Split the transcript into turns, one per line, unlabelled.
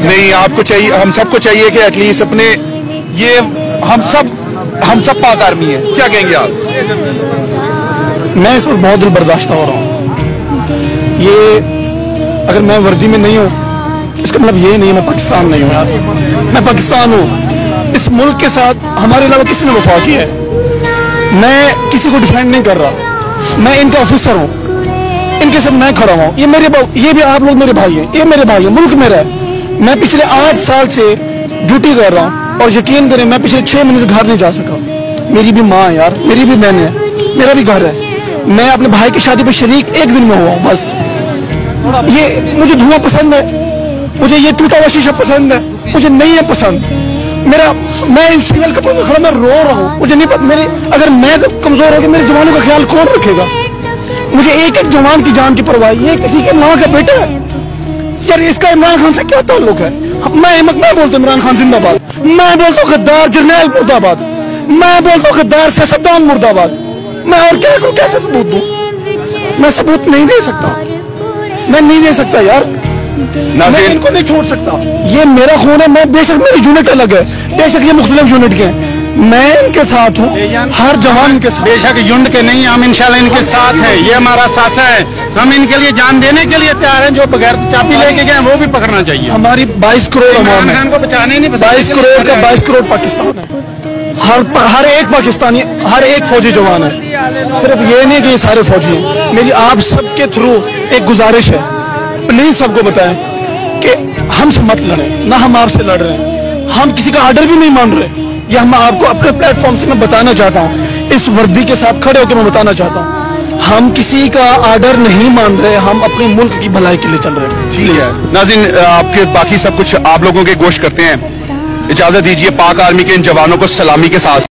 नहीं, आपको चाहिए, हम सबको चाहिए कि एटलीस्ट अपने ये हम सब पाक आर्मी है। क्या कहेंगे आप?
मैं इस वक्त बहुत दिल बर्दाश्त हो रहा हूँ। ये अगर मैं वर्दी में नहीं हूँ इसका मतलब ये नहीं मैं पाकिस्तान नहीं हूँ यार। मैं पाकिस्तान हूँ। इस मुल्क के साथ हमारे अलावा किसी ने वफा की है। मैं किसी को डिफेंड नहीं कर रहा, मैं इनका ऑफिसर हूँ, इनके साथ मैं खड़ा हूँ। ये भी आप लोग मेरे भाई हैं, ये मेरे भाई हैं, मुल्क मेरा है। मैं पिछले 8 साल से ड्यूटी कर रहा हूँ और यकीन करें मैं पिछले 6 महीने से घर नहीं जा सका। मेरी भी माँ है यार, मेरी भी बहन है, मेरा भी घर है। मैं अपने भाई की शादी पे शरीक 1 दिन में हुआ हूँ बस। ये मुझे धुआं पसंद है, मुझे ये टूटा हुआ शीशा पसंद है, मुझे नहीं है पसंद। मैं इन सिविल कपड़ों में खड़ा मैं रो रहा हूँ। मुझे नहीं पता अगर मैं कमजोर हो गया मेरे जवानों का ख्याल कौन रखेगा? मुझे एक एक जवान की जान की परवाह। ये किसी के माँ का बेटा है यार, इसका इमरान खान से क्या ताल्लुक है? मैं बोलता हूँ इमरान खान जिंदाबाद, मैं बोलता हूँ गद्दार जरनैल मुर्दाबाद, मैं बोलता हूँ गद्दार सियासतदान मुर्दाबाद। मैं और क्या करूँ, कैसे सबूत दूँ? मैं सबूत नहीं दे सकता, मैं नहीं दे सकता यार। मैं इनको नहीं छोड़ सकता, ये मेरा खून है। मैं बेशक मेरी यूनिट अलग है, बेशक ये मुख्तलिफ यूनिट के हैं, मैं इनके साथ हूँ, हर जवान के साथ।
बेशक यूनिट के नहीं, हम इंशाल्लाह इनके साथ हैं। ये हमारा साथ है, हम इनके लिए जान देने के लिए तैयार हैं। जो बगैर चाबी लेके गए वो भी पकड़ना चाहिए।
हमारी 22 करोड़
इमरान खान को बचाने नहीं,
22 करोड़ का 22 करोड़ पाकिस्तान है। हर एक पाकिस्तानी, हर एक फौजी जवान है। सिर्फ ये नहीं कि ये सारे फौजी हैं। मेरी आप सबके थ्रू एक गुजारिश है, प्लीज सबको बताएं कि हमसे मत लड़ें, ना हम आपसे लड़ रहे हैं, हम किसी का आर्डर भी नहीं मान रहे। ये हम आपको अपने प्लेटफॉर्म से मैं बताना चाहता हूँ, इस वर्दी के साथ खड़े होकर मैं बताना चाहता हूँ, हम किसी का आर्डर नहीं मान रहे, हम अपने मुल्क की भलाई के लिए चल रहे हैं।
ठीक है नाज़रीन, आपके बाकी सब कुछ आप लोगों के गोश्त करते हैं। इजाजत दीजिए पाक आर्मी के इन जवानों को सलामी के साथ।